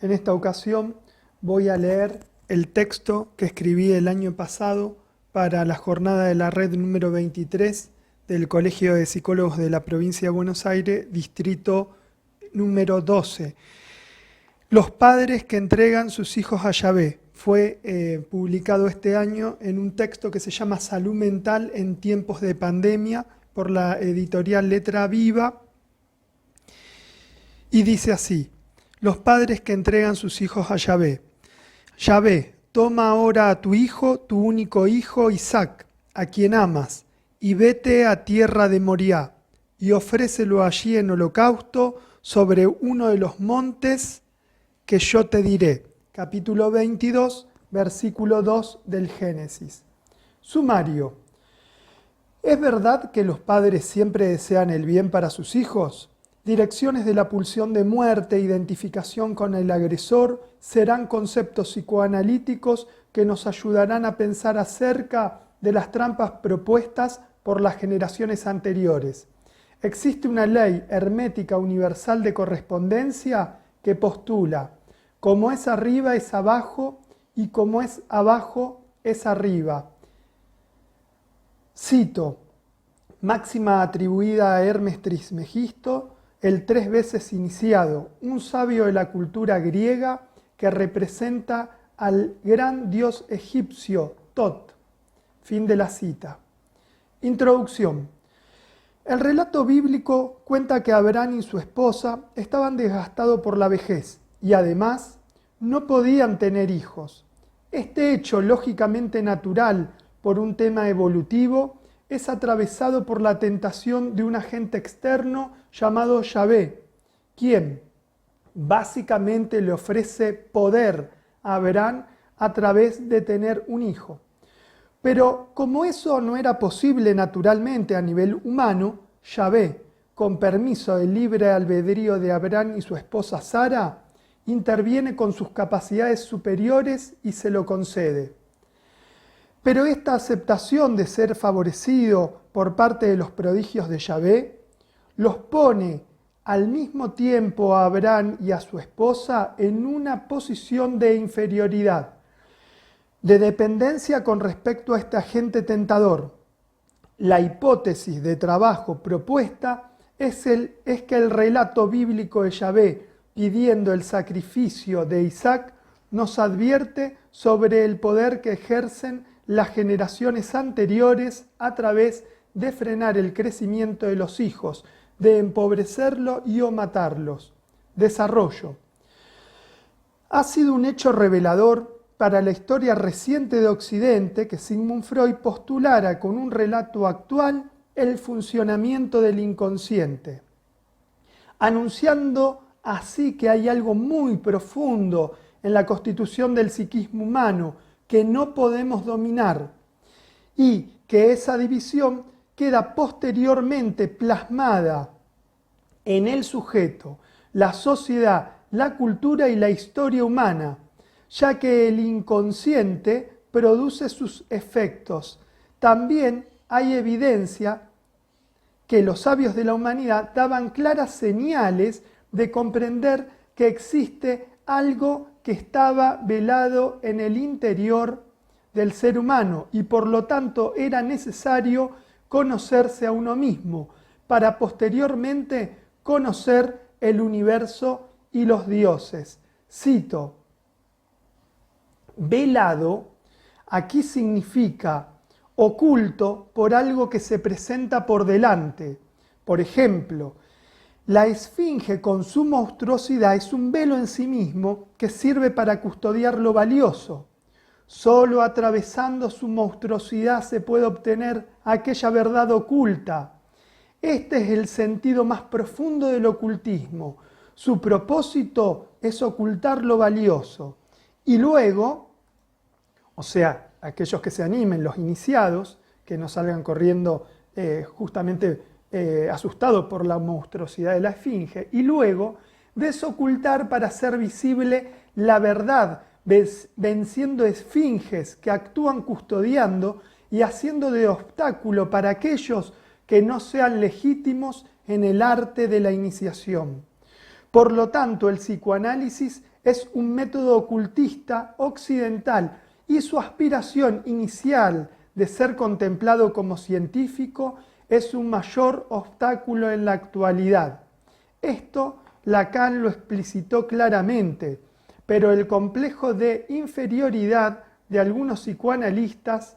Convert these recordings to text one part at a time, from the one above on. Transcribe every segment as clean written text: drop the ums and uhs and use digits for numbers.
En esta ocasión voy a leer el texto que escribí el año pasado para la jornada de la red número 23 del Colegio de Psicólogos de la Provincia de Buenos Aires, distrito número 12. Los padres que entregan sus hijos a Yahvé. Fue publicado este año en un texto que se llama Salud Mental en tiempos de pandemia por la editorial Letra Viva. Y dice así: los padres que entregan sus hijos a Yahvé. Yahvé, toma ahora a tu hijo, tu único hijo Isaac, a quien amas, y vete a tierra de Moriah, y ofrécelo allí en holocausto sobre uno de los montes que yo te diré. Capítulo 22, versículo 2 del Génesis. Sumario. ¿Es verdad que los padres siempre desean el bien para sus hijos? Direcciones de la pulsión de muerte, identificación con el agresor, serán conceptos psicoanalíticos que nos ayudarán a pensar acerca de las trampas propuestas por las generaciones anteriores. Existe una ley hermética universal de correspondencia que postula: como es arriba es abajo y como es abajo es arriba. Cito, máxima atribuida a Hermes Trismegisto, el 3 veces iniciado, un sabio de la cultura griega que representa al gran dios egipcio Tot. Fin de la cita. Introducción. El relato bíblico cuenta que Abraham y su esposa estaban desgastados por la vejez y además no podían tener hijos. Este hecho lógicamente natural por un tema evolutivo es atravesado por la tentación de un agente externo llamado Yahvé, quien básicamente le ofrece poder a Abraham a través de tener un hijo. Pero como eso no era posible naturalmente a nivel humano, Yahvé, con permiso del libre albedrío de Abraham y su esposa Sara, interviene con sus capacidades superiores y se lo concede. Pero esta aceptación de ser favorecido por parte de los prodigios de Yahvé los pone al mismo tiempo a Abraham y a su esposa en una posición de inferioridad, de dependencia con respecto a este agente tentador. La hipótesis de trabajo propuesta es que el relato bíblico de Yahvé pidiendo el sacrificio de Isaac nos advierte sobre el poder que ejercen las generaciones anteriores a través de frenar el crecimiento de los hijos, de empobrecerlo y o matarlos. Desarrollo. Ha sido un hecho revelador para la historia reciente de Occidente que Sigmund Freud postulara con un relato actual el funcionamiento del inconsciente, anunciando así que hay algo muy profundo en la constitución del psiquismo humano que no podemos dominar y que esa división queda posteriormente plasmada en el sujeto, la sociedad, la cultura y la historia humana, ya que el inconsciente produce sus efectos. También hay evidencia que los sabios de la humanidad daban claras señales de comprender que existe algo que estaba velado en el interior del ser humano y por lo tanto era necesario conocerse a uno mismo para posteriormente conocer el universo y los dioses. Cito, velado aquí significa oculto por algo que se presenta por delante. Por ejemplo, la esfinge con su monstruosidad es un velo en sí mismo que sirve para custodiar lo valioso. Solo atravesando su monstruosidad se puede obtener aquella verdad oculta. Este es el sentido más profundo del ocultismo. Su propósito es ocultar lo valioso. Y luego, o sea, aquellos que se animen, los iniciados, que no salgan corriendo justamente asustado por la monstruosidad de la esfinge, y luego desocultar para hacer visible la verdad, venciendo esfinges que actúan custodiando y haciendo de obstáculo para aquellos que no sean legítimos en el arte de la iniciación. Por lo tanto, el psicoanálisis Es un método ocultista occidental y su aspiración inicial de ser contemplado como científico es un mayor obstáculo en la actualidad. Esto Lacan lo explicitó claramente, pero el complejo de inferioridad de algunos psicoanalistas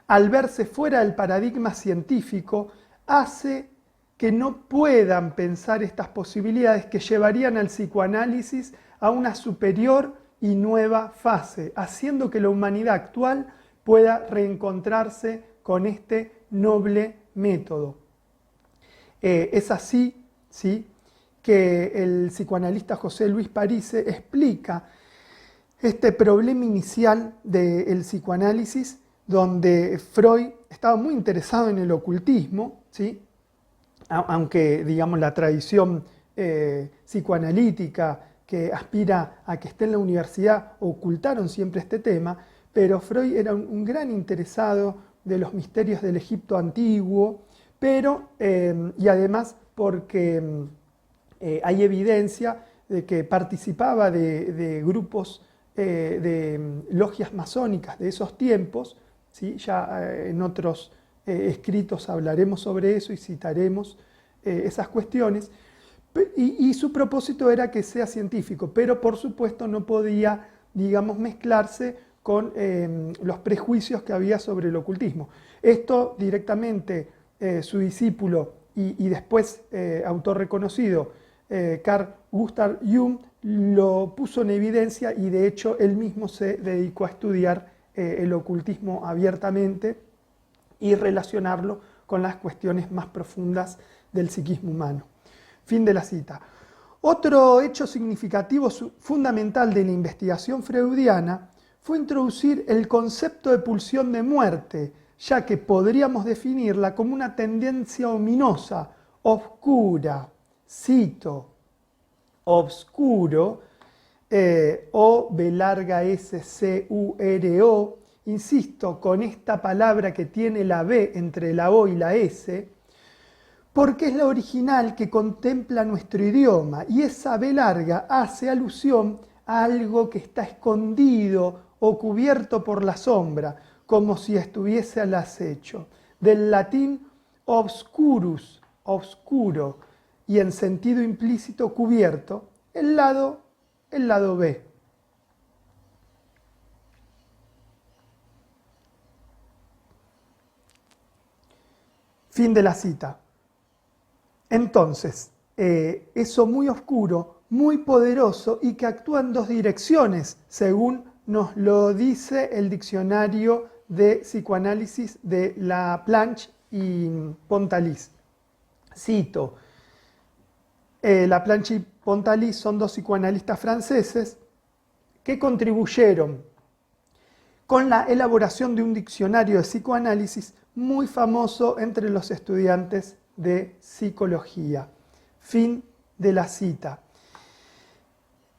al verse fuera del paradigma científico hace que no puedan pensar estas posibilidades que llevarían al psicoanálisis a una superior y nueva fase, haciendo que la humanidad actual pueda reencontrarse con este noble método. Es así, ¿sí?, que el psicoanalista José Luis Parise explica este problema inicial del psicoanálisis, donde Freud estaba muy interesado en el ocultismo, ¿sí?, aunque digamos la tradición psicoanalítica que aspira a que esté en la universidad ocultaron siempre este tema, pero Freud era un gran interesado de los misterios del Egipto antiguo, pero, y además porque hay evidencia de que participaba de grupos de logias masónicas de esos tiempos, ¿sí? Ya en otros escritos hablaremos sobre eso y citaremos esas cuestiones, y su propósito era que sea científico, pero por supuesto no podía, digamos, mezclarse con los prejuicios que había sobre el ocultismo. Esto directamente su discípulo y después autor reconocido, Carl Gustav Jung, lo puso en evidencia, y de hecho él mismo se dedicó a estudiar el ocultismo abiertamente y relacionarlo con las cuestiones más profundas del psiquismo humano. Fin de la cita. Otro hecho significativo fundamental de la investigación freudiana fue introducir el concepto de pulsión de muerte, ya que podríamos definirla como una tendencia ominosa, oscura, cito, obscuro, o B larga S C U R O, insisto, con esta palabra que tiene la B entre la O y la S, porque es la original que contempla nuestro idioma, y esa B larga hace alusión a algo que está escondido o cubierto por la sombra, como si estuviese al acecho. Del latín obscurus, obscuro, y en sentido implícito cubierto, el lado B. Fin de la cita. Entonces, eso muy oscuro, muy poderoso y que actúa en dos direcciones, según nos lo dice el diccionario de psicoanálisis de Laplanche y Pontalis. Cito, Laplanche y Pontalis son dos psicoanalistas franceses que contribuyeron con la elaboración de un diccionario de psicoanálisis muy famoso entre los estudiantes de psicología. Fin de la cita.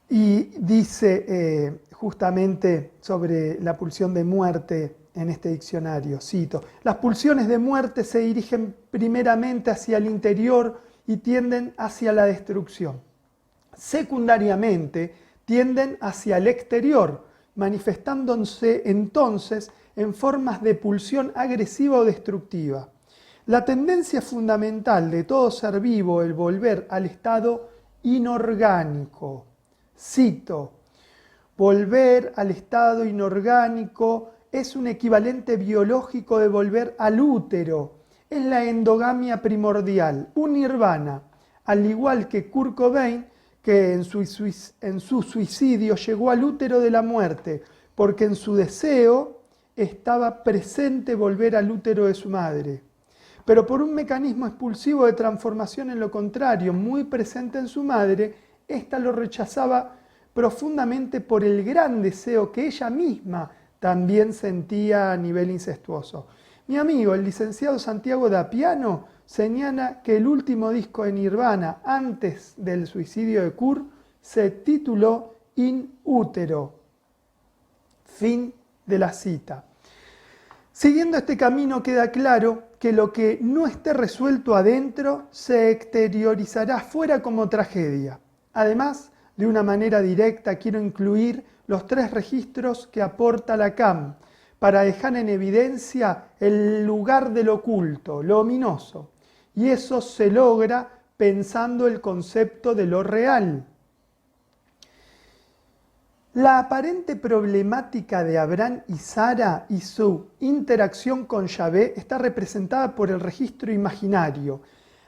Y dice justamente sobre la pulsión de muerte en este diccionario, cito, las pulsiones de muerte se dirigen primeramente hacia el interior y tienden hacia la destrucción. Secundariamente, tienden hacia el exterior, manifestándose entonces en formas de pulsión agresiva o destructiva. La tendencia fundamental de todo ser vivo es el volver al estado inorgánico. Cito, volver al estado inorgánico es un equivalente biológico de volver al útero. Es la endogamia primordial, un nirvana, al igual que Kurt Cobain, que en su suicidio llegó al útero de la muerte, porque en su deseo estaba presente volver al útero de su madre. Pero por un mecanismo expulsivo de transformación en lo contrario, muy presente en su madre, ésta lo rechazaba profundamente por el gran deseo que ella misma también sentía a nivel incestuoso. Mi amigo, el licenciado Santiago Dapiano, señala que el último disco de Nirvana, antes del suicidio de Kurt, se tituló In Útero. Fin de la cita. Siguiendo este camino queda claro que lo que no esté resuelto adentro se exteriorizará fuera como tragedia. Además, de una manera directa, quiero incluir los 3 registros que aporta Lacan para dejar en evidencia el lugar del oculto, lo ominoso. Y eso se logra pensando el concepto de lo real. La aparente problemática de Abraham y Sara y su interacción con Yahvé está representada por el registro imaginario.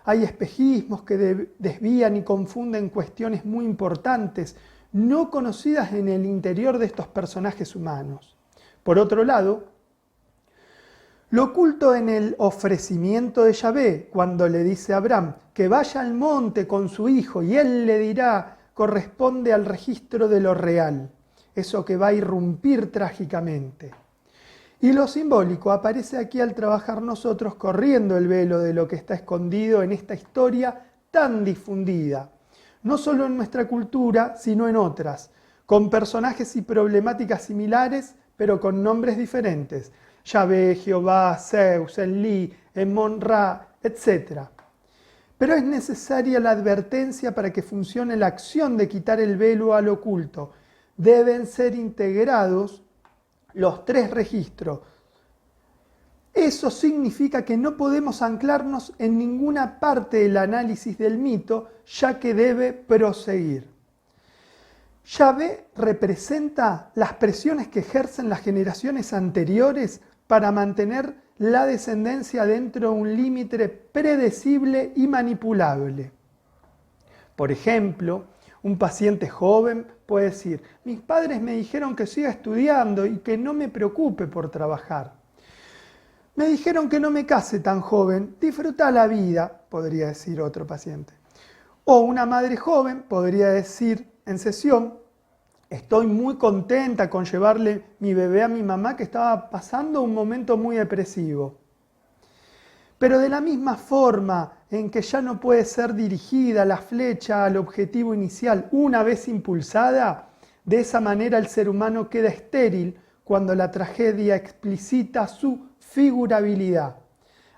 Hay espejismos que desvían y confunden cuestiones muy importantes, no conocidas en el interior de estos personajes humanos. Por otro lado, lo oculto en el ofrecimiento de Yahvé, cuando le dice a Abraham que vaya al monte con su hijo y él le dirá, corresponde al registro de lo real, eso que va a irrumpir trágicamente. Y lo simbólico aparece aquí al trabajar nosotros corriendo el velo de lo que está escondido en esta historia tan difundida, no solo en nuestra cultura, sino en otras, con personajes y problemáticas similares, pero con nombres diferentes: Yahvé, Jehová, Zeus, Enlil, Emon-Ra, etc. Pero es necesaria la advertencia para que funcione la acción de quitar el velo al oculto. Deben ser integrados los 3 registros. Eso significa que no podemos anclarnos en ninguna parte del análisis del mito, ya que debe proseguir. Yahvé representa las presiones que ejercen las generaciones anteriores para mantener la descendencia dentro de un límite predecible y manipulable. Por ejemplo, un paciente joven puede decir: mis padres me dijeron que siga estudiando y que no me preocupe por trabajar. Me dijeron que no me case tan joven, disfruta la vida, podría decir otro paciente. O una madre joven podría decir en sesión: estoy muy contenta con llevarle mi bebé a mi mamá, que estaba pasando un momento muy depresivo. Pero de la misma forma en que ya no puede ser dirigida la flecha al objetivo inicial una vez impulsada, de esa manera el ser humano queda estéril cuando la tragedia explicita su figurabilidad.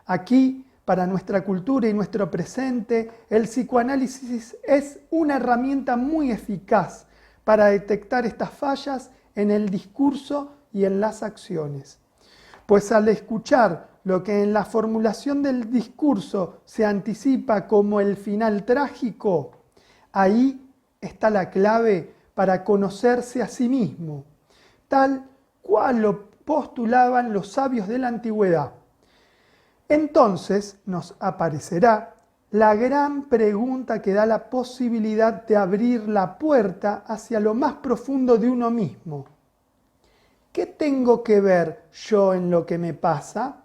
Aquí, para nuestra cultura y nuestro presente, el psicoanálisis es una herramienta muy eficaz para detectar estas fallas en el discurso y en las acciones. Pues al escuchar lo que en la formulación del discurso se anticipa como el final trágico, ahí está la clave para conocerse a sí mismo, tal cual lo postulaban los sabios de la antigüedad. Entonces nos aparecerá la gran pregunta que da la posibilidad de abrir la puerta hacia lo más profundo de uno mismo. ¿Qué tengo que ver yo en lo que me pasa?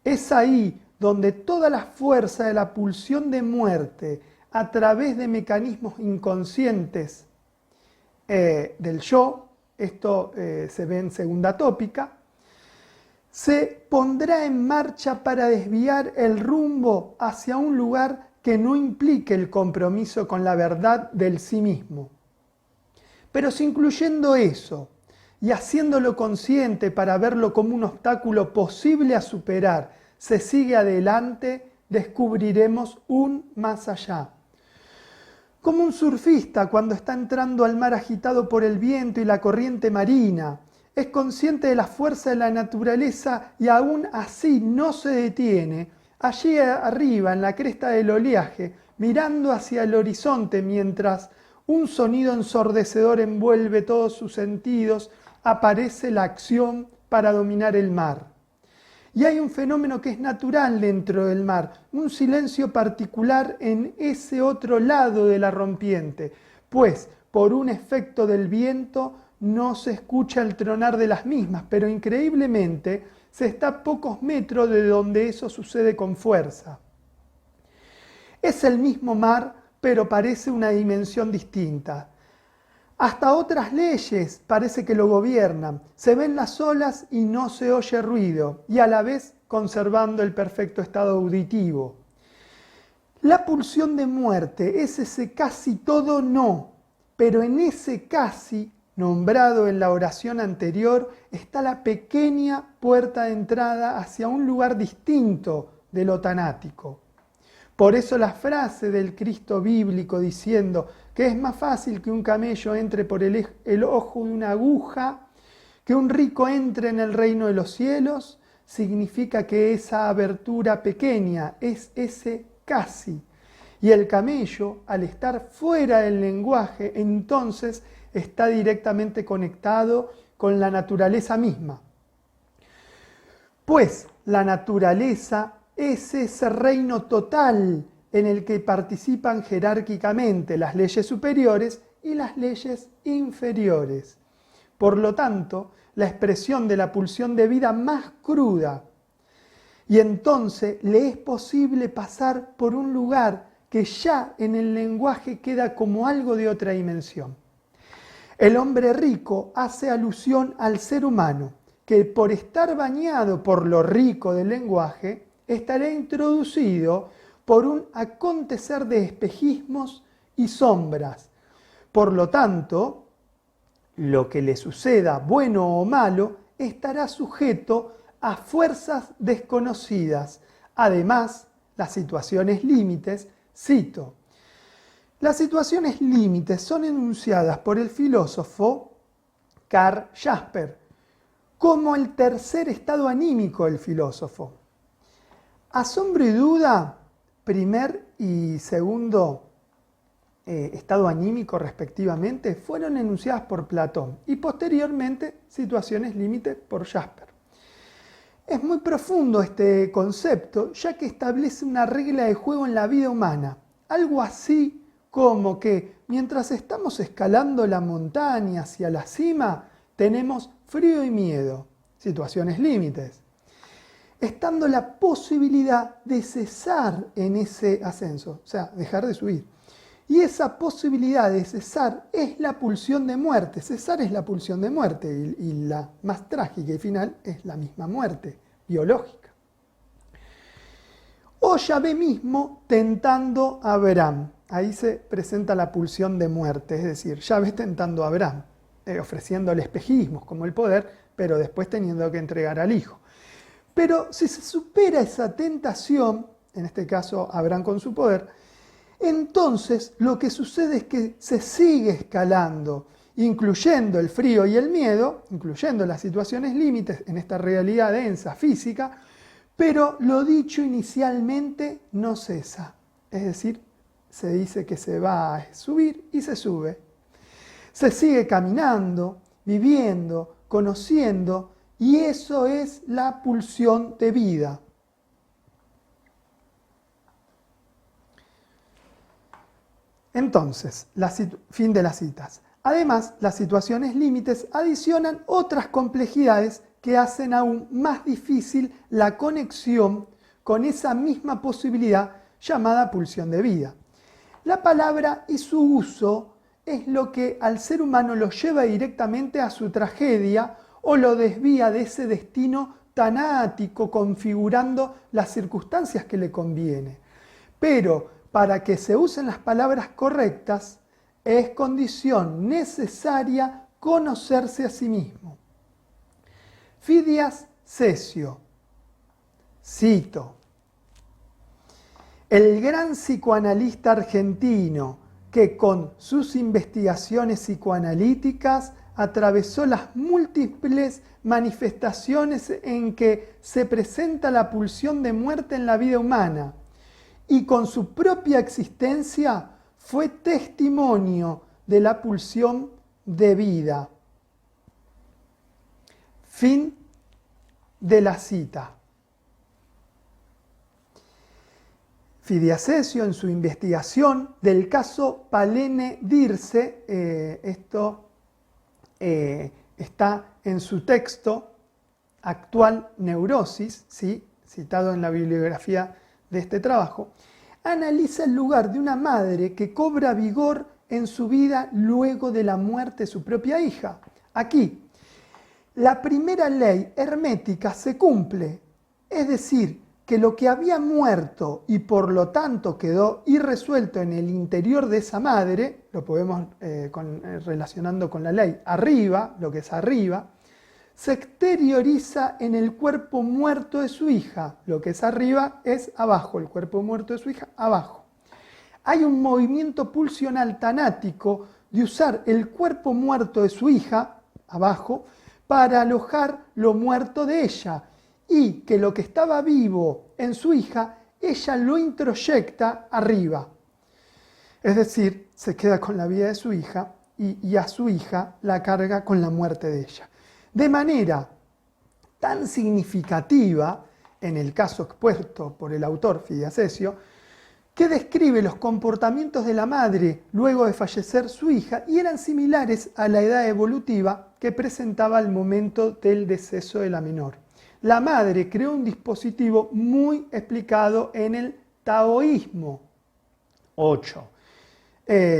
Es ahí donde toda la fuerza de la pulsión de muerte, a través de mecanismos inconscientes del yo, esto se ve en segunda tópica, se pondrá en marcha para desviar el rumbo hacia un lugar que no implique el compromiso con la verdad del sí mismo. Pero si incluyendo eso y haciéndolo consciente para verlo como un obstáculo posible a superar, se sigue adelante, descubriremos un más allá. Como un surfista cuando está entrando al mar agitado por el viento y la corriente marina, es consciente de la fuerza de la naturaleza y aún así no se detiene, allí arriba en la cresta del oleaje, mirando hacia el horizonte mientras un sonido ensordecedor envuelve todos sus sentidos, aparece la acción para dominar el mar. Y hay un fenómeno que es natural dentro del mar, un silencio particular en ese otro lado de la rompiente, pues por un efecto del viento no se escucha el tronar de las mismas, pero increíblemente se está a pocos metros de donde eso sucede con fuerza. Es el mismo mar, pero parece una dimensión distinta. Hasta otras leyes parece que lo gobiernan. Se ven las olas y no se oye ruido, y a la vez conservando el perfecto estado auditivo. La pulsión de muerte es ese casi todo no, pero en ese casi, nombrado en la oración anterior, está la pequeña puerta de entrada hacia un lugar distinto de lo tanático. Por eso la frase del Cristo bíblico diciendo que es más fácil que un camello entre por el ojo de una aguja, que un rico entre en el reino de los cielos, significa que esa abertura pequeña es ese casi. Y el camello, al estar fuera del lenguaje, entonces está directamente conectado con la naturaleza misma. Pues la naturaleza es ese reino total en el que participan jerárquicamente las leyes superiores y las leyes inferiores. Por lo tanto, la expresión de la pulsión de vida más cruda. Y entonces le es posible pasar por un lugar que ya en el lenguaje queda como algo de otra dimensión. El hombre rico hace alusión al ser humano, que por estar bañado por lo rico del lenguaje, estará introducido por un acontecer de espejismos y sombras. Por lo tanto, lo que le suceda, bueno o malo, estará sujeto a fuerzas desconocidas. Además, las situaciones límites, cito, las situaciones límites son enunciadas por el filósofo Karl Jasper como el tercer estado anímico del filósofo. Asombro y duda, primer y segundo estado anímico respectivamente, fueron enunciadas por Platón y posteriormente situaciones límite por Jasper. Es muy profundo este concepto, ya que establece una regla de juego en la vida humana, algo así como que mientras estamos escalando la montaña hacia la cima, tenemos frío y miedo, situaciones límites, estando la posibilidad de cesar en ese ascenso, o sea, dejar de subir. Y esa posibilidad de cesar es la pulsión de muerte. Cesar es la pulsión de muerte y la más trágica y final es la misma muerte biológica. O Yahvé mismo tentando a Abraham. Ahí se presenta la pulsión de muerte, es decir, Yahvé tentando a Abraham, ofreciéndole espejismos como el poder, pero después teniendo que entregar al hijo. Pero si se supera esa tentación, en este caso Abraham con su poder, entonces lo que sucede es que se sigue escalando, incluyendo el frío y el miedo, incluyendo las situaciones límites en esta realidad densa física, pero lo dicho inicialmente no cesa. Es decir, se dice que se va a subir y se sube. Se sigue caminando, viviendo, conociendo, y eso es la pulsión de vida. Entonces, fin de las citas. Además, las situaciones límites adicionan otras complejidades que hacen aún más difícil la conexión con esa misma posibilidad llamada pulsión de vida. La palabra y su uso es lo que al ser humano lo lleva directamente a su tragedia o lo desvía de ese destino tan ático, configurando las circunstancias que le conviene. Pero para que se usen las palabras correctas, es condición necesaria conocerse a sí mismo. Fidias Cesio, cito, el gran psicoanalista argentino que con sus investigaciones psicoanalíticas atravesó las múltiples manifestaciones en que se presenta la pulsión de muerte en la vida humana, y con su propia existencia fue testimonio de la pulsión de vida. Fin de la cita. Fidias Cesio, en su investigación del caso Palene Dirce, esto está en su texto Actual Neurosis, ¿sí? Citado en la bibliografía de este trabajo, analiza el lugar de una madre que cobra vigor en su vida luego de la muerte de su propia hija. Aquí, la primera ley hermética se cumple, es decir, que lo que había muerto y por lo tanto quedó irresuelto en el interior de esa madre, lo podemos relacionando con la ley arriba, lo que es arriba, se exterioriza en el cuerpo muerto de su hija. Lo que es arriba es abajo, el cuerpo muerto de su hija, abajo. Hay un movimiento pulsional tanático de usar el cuerpo muerto de su hija, abajo, para alojar lo muerto de ella, y que lo que estaba vivo en su hija, ella lo introyecta arriba. Es decir, se queda con la vida de su hija y a su hija la carga con la muerte de ella. De manera tan significativa, en el caso expuesto por el autor Fidias Cesio, que describe los comportamientos de la madre luego de fallecer su hija y eran similares a la edad evolutiva que presentaba al momento del deceso de la menor. La madre creó un dispositivo muy explicado en el taoísmo. 8.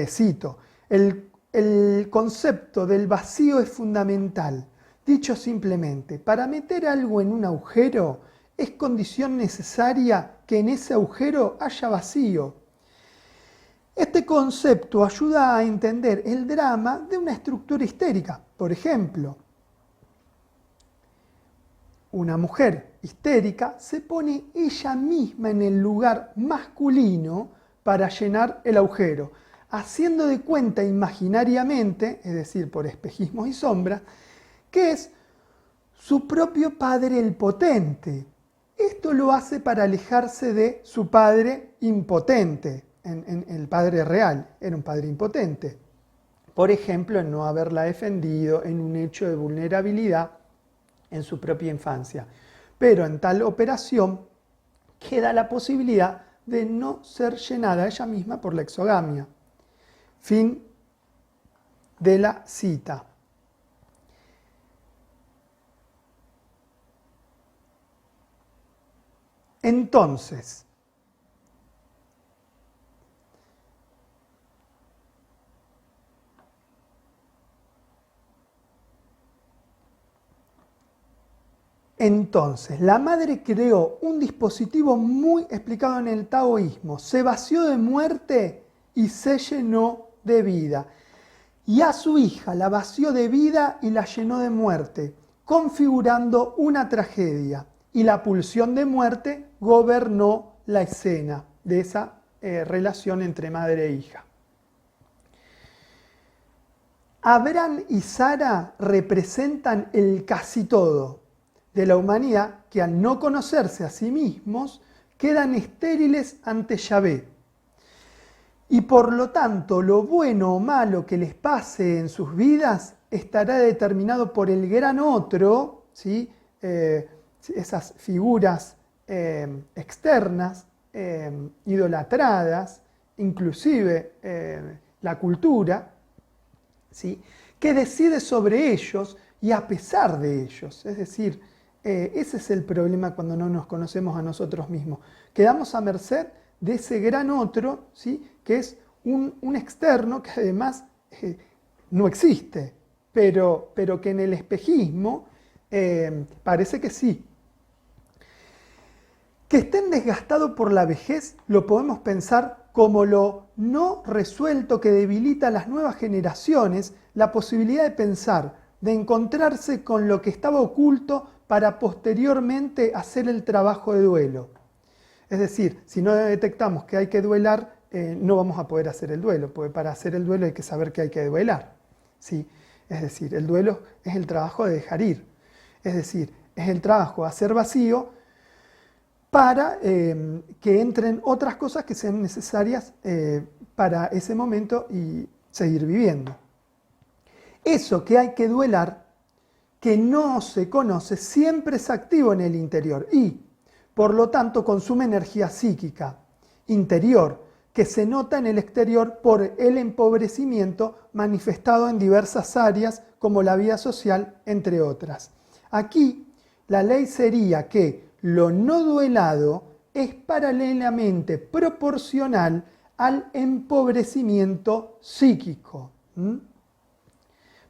Cito, el concepto del vacío es fundamental. Dicho simplemente, para meter algo en un agujero es condición necesaria que en ese agujero haya vacío. Este concepto ayuda a entender el drama de una estructura histérica. Por ejemplo, una mujer histérica se pone ella misma en el lugar masculino para llenar el agujero, haciendo de cuenta imaginariamente, es decir, por espejismos y sombras, que es su propio padre el potente. Esto lo hace para alejarse de su padre impotente. El padre real era un padre impotente. Por ejemplo, en no haberla defendido en un hecho de vulnerabilidad en su propia infancia. Pero en tal operación queda la posibilidad de no ser llenada ella misma por la exogamia. Fin de la cita. Entonces, la madre creó un dispositivo muy explicado en el taoísmo. Se vació de muerte y se llenó de vida. Y a su hija la vació de vida y la llenó de muerte, configurando una tragedia. Y la pulsión de muerte gobernó la escena de esa relación entre madre e hija. Abraham y Sara representan el casi todo de la humanidad que al no conocerse a sí mismos quedan estériles ante Yahvé. Y por lo tanto lo bueno o malo que les pase en sus vidas estará determinado por el gran otro, ¿sí? Esas figuras externas, idolatradas, inclusive la cultura, ¿sí? Que decide sobre ellos y a pesar de ellos. Es decir, ese es el problema cuando no nos conocemos a nosotros mismos. Quedamos a merced de ese gran otro, ¿sí? Que es un externo que además no existe, pero que en el espejismo parece que sí. Que estén desgastados por la vejez lo podemos pensar como lo no resuelto que debilita a las nuevas generaciones la posibilidad de pensar, de encontrarse con lo que estaba oculto para posteriormente hacer el trabajo de duelo. Es decir, si no detectamos que hay que duelar, no vamos a poder hacer el duelo, porque para hacer el duelo hay que saber que hay que duelar. ¿Sí? Es decir, el duelo es el trabajo de dejar ir. Es decir, es el trabajo de hacer vacío para que entren otras cosas que sean necesarias para ese momento y seguir viviendo. Eso que hay que duelar, que no se conoce, siempre es activo en el interior y, por lo tanto, consume energía psíquica interior, que se nota en el exterior por el empobrecimiento manifestado en diversas áreas, como la vida social, entre otras. Aquí, la ley sería que lo no duelado es paralelamente proporcional al empobrecimiento psíquico.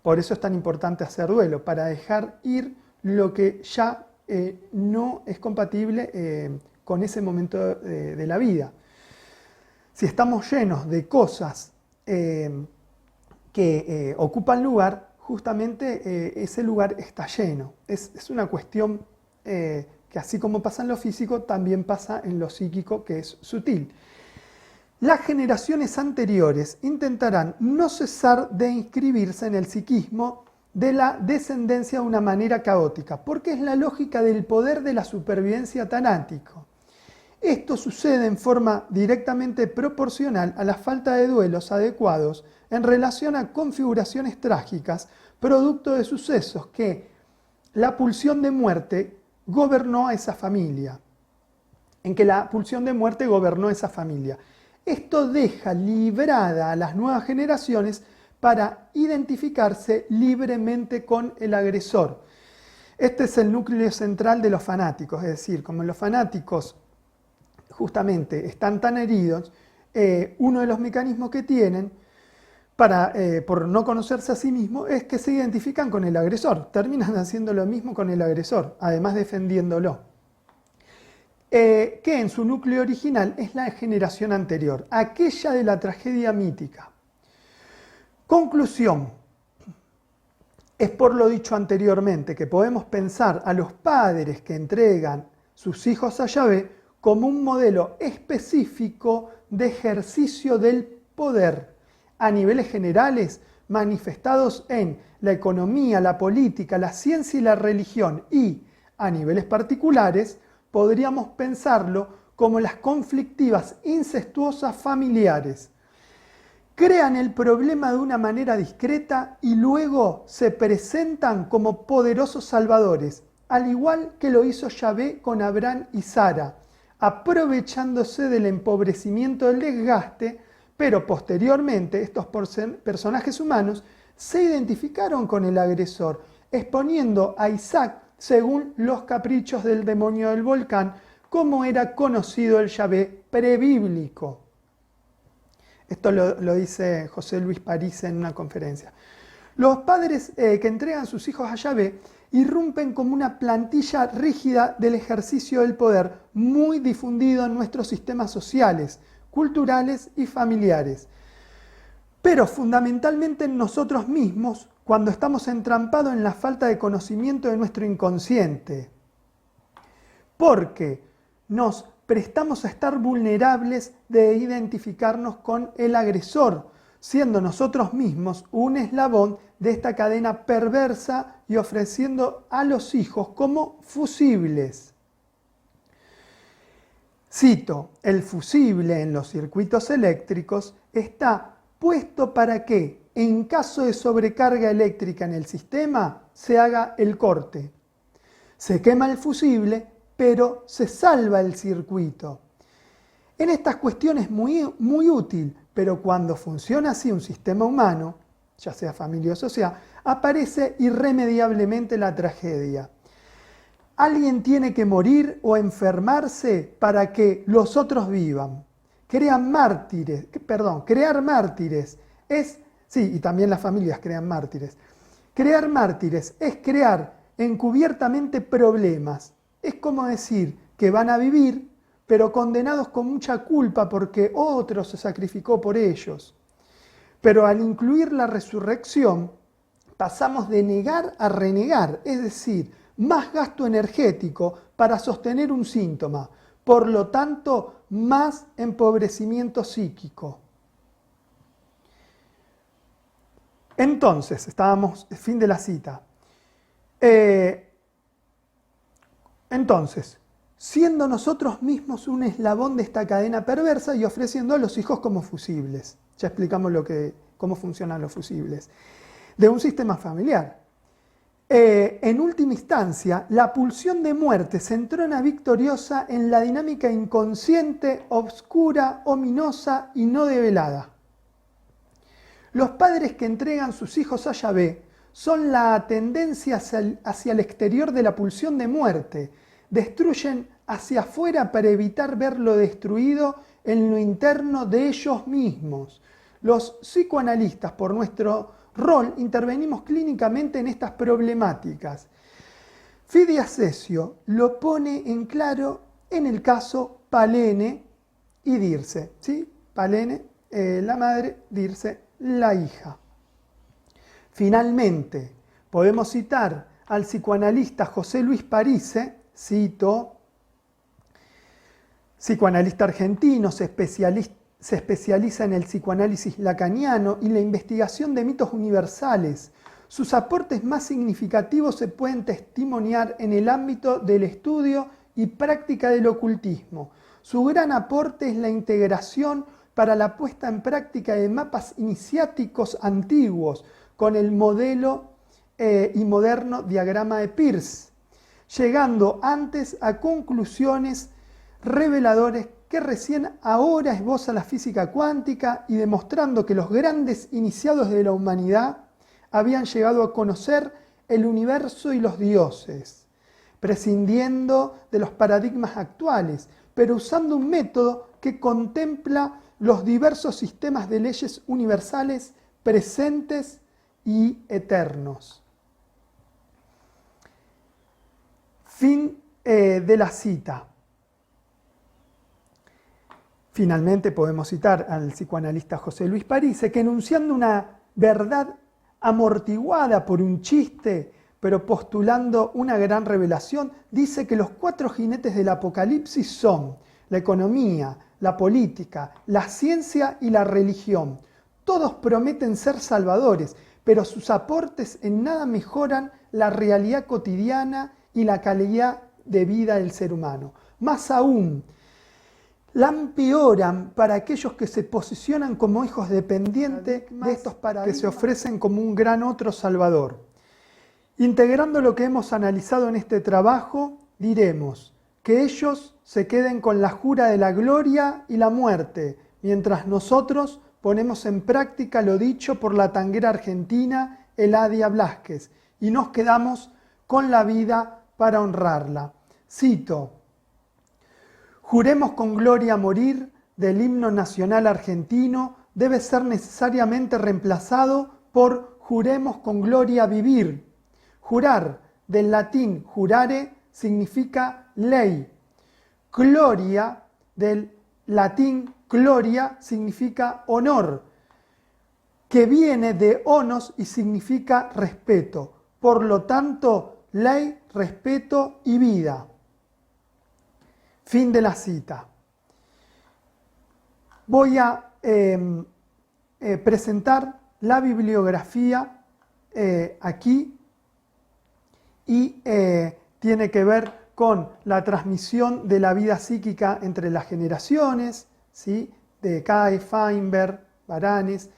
Por eso es tan importante hacer duelo, para dejar ir lo que ya no es compatible con ese momento de la vida. Si estamos llenos de cosas que ocupan lugar, justamente ese lugar está lleno. Es una cuestión que así como pasa en lo físico, también pasa en lo psíquico, que es sutil. Las generaciones anteriores intentarán no cesar de inscribirse en el psiquismo de la descendencia de una manera caótica, porque es la lógica del poder de la supervivencia tanático. Esto sucede en forma directamente proporcional a la falta de duelos adecuados en relación a configuraciones trágicas, producto de sucesos que la pulsión de muerte gobernó a esa familia. Esto deja librada a las nuevas generaciones para identificarse libremente con el agresor. Este es el núcleo central de los fanáticos, es decir, como los fanáticos justamente están tan heridos, uno de los mecanismos que tienen por no conocerse a sí mismos es que se identifican con el agresor, terminan haciendo lo mismo con el agresor, además defendiéndolo. Que en su núcleo original es la generación anterior, aquella de la tragedia mítica. Conclusión. Es por lo dicho anteriormente que podemos pensar a los padres que entregan sus hijos a Yahvé como un modelo específico de ejercicio del poder a niveles generales manifestados en la economía, la política, la ciencia y la religión, y a niveles particulares podríamos pensarlo como las conflictivas incestuosas familiares. Crean el problema de una manera discreta y luego se presentan como poderosos salvadores, al igual que lo hizo Yahvé con Abraham y Sara, aprovechándose del empobrecimiento del desgaste, pero posteriormente estos personajes humanos se identificaron con el agresor, exponiendo a Isaac según los caprichos del demonio del volcán, como era conocido el Yahvé prebíblico. Esto lo dice José Luis París en una conferencia. Los padres que entregan sus hijos a Yahvé irrumpen como una plantilla rígida del ejercicio del poder, muy difundido en nuestros sistemas sociales, culturales y familiares. Pero fundamentalmente en nosotros mismos, cuando estamos entrampados en la falta de conocimiento de nuestro inconsciente. Porque nos prestamos a estar vulnerables de identificarnos con el agresor, siendo nosotros mismos un eslabón de esta cadena perversa y ofreciendo a los hijos como fusibles. Cito, el fusible en los circuitos eléctricos está puesto para que, en caso de sobrecarga eléctrica en el sistema, se haga el corte. Se quema el fusible, pero se salva el circuito. En estas cuestiones muy útil, pero cuando funciona así un sistema humano, ya sea familia o social, aparece irremediablemente la tragedia. Alguien tiene que morir o enfermarse para que los otros vivan. Crear mártires es, sí, y también las familias crean mártires. Crear mártires es crear encubiertamente problemas. Es como decir que van a vivir, pero condenados con mucha culpa porque otro se sacrificó por ellos. Pero al incluir la resurrección, pasamos de negar a renegar, es decir, más gasto energético para sostener un síntoma, por lo tanto, más empobrecimiento psíquico. Entonces, fin de la cita. Entonces, siendo nosotros mismos un eslabón de esta cadena perversa y ofreciendo a los hijos como fusibles. Ya explicamos cómo funcionan los fusibles. De un sistema familiar. En última instancia, la pulsión de muerte se entrona victoriosa en la dinámica inconsciente, obscura, ominosa y no develada. Los padres que entregan sus hijos a Yahvé son la tendencia hacia el exterior de la pulsión de muerte. Destruyen hacia afuera para evitar ver lo destruido en lo interno de ellos mismos. Los psicoanalistas, por nuestro rol, intervenimos clínicamente en estas problemáticas. Fidia Cesio lo pone en claro en el caso Palene y Dirce. ¿Sí? Palene, la madre, Dirce, la hija. Finalmente, podemos citar al psicoanalista José Luis Parise, cito, psicoanalista argentino, se especializa en el psicoanálisis lacaniano y la investigación de mitos universales. Sus aportes más significativos se pueden testimoniar en el ámbito del estudio y práctica del ocultismo. Su gran aporte es la integración para la puesta en práctica de mapas iniciáticos antiguos con el modelo y moderno diagrama de Peirce, llegando antes a conclusiones reveladoras que recién ahora esboza la física cuántica y demostrando que los grandes iniciados de la humanidad habían llegado a conocer el universo y los dioses, prescindiendo de los paradigmas actuales, pero usando un método que contempla los diversos sistemas de leyes universales presentes y eternos. Fin de la cita. Finalmente podemos citar al psicoanalista José Luis Parise, que enunciando una verdad amortiguada por un chiste, pero postulando una gran revelación, dice que los 4 jinetes del Apocalipsis son la economía, la política, la ciencia y la religión. Todos prometen ser salvadores, pero sus aportes en nada mejoran la realidad cotidiana y la calidad de vida del ser humano. Más aún, la empeoran para aquellos que se posicionan como hijos dependientes de estos paradigmas que se ofrecen como un gran otro salvador. Integrando lo que hemos analizado en este trabajo, diremos que ellos se queden con la jura de la gloria y la muerte, mientras nosotros ponemos en práctica lo dicho por la tanguera argentina Eladia Blasquez y nos quedamos con la vida para honrarla. Cito: juremos con gloria morir del himno nacional argentino debe ser necesariamente reemplazado por juremos con gloria vivir. Jurar, del latín jurare, significa ley. Gloria, del latín gloria, significa honor, que viene de onos y significa respeto. Por lo tanto, ley, respeto y vida. Fin de la cita. Voy a presentar la bibliografía aquí y tiene que ver con la transmisión de la vida psíquica entre las generaciones, ¿sí? De Kay, Feinberg, Baranes,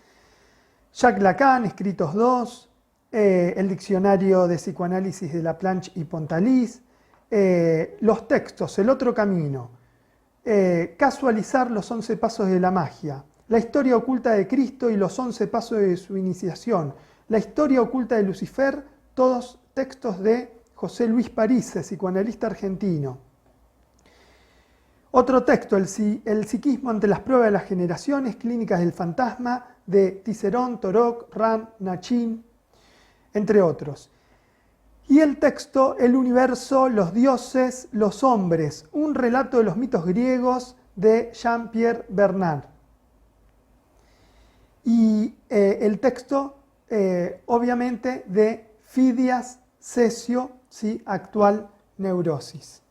Jacques Lacan, escritos 2, el diccionario de psicoanálisis de Laplanche y Pontalis, los textos, El otro camino, Casualizar los 11 pasos de la magia, La historia oculta de Cristo y los 11 pasos de su iniciación, La historia oculta de Lucifer, todos textos de José Luis Parise, psicoanalista argentino. Otro texto, El psiquismo ante las pruebas de las generaciones, Clínicas del fantasma, de Cicerón, Torok, Rand, Nachin, entre otros. Y el texto El universo, los dioses, los hombres, un relato de los mitos griegos de Jean-Pierre Bernard. Y el texto, obviamente, de Fidias Cesio, ¿sí? Actual neurosis.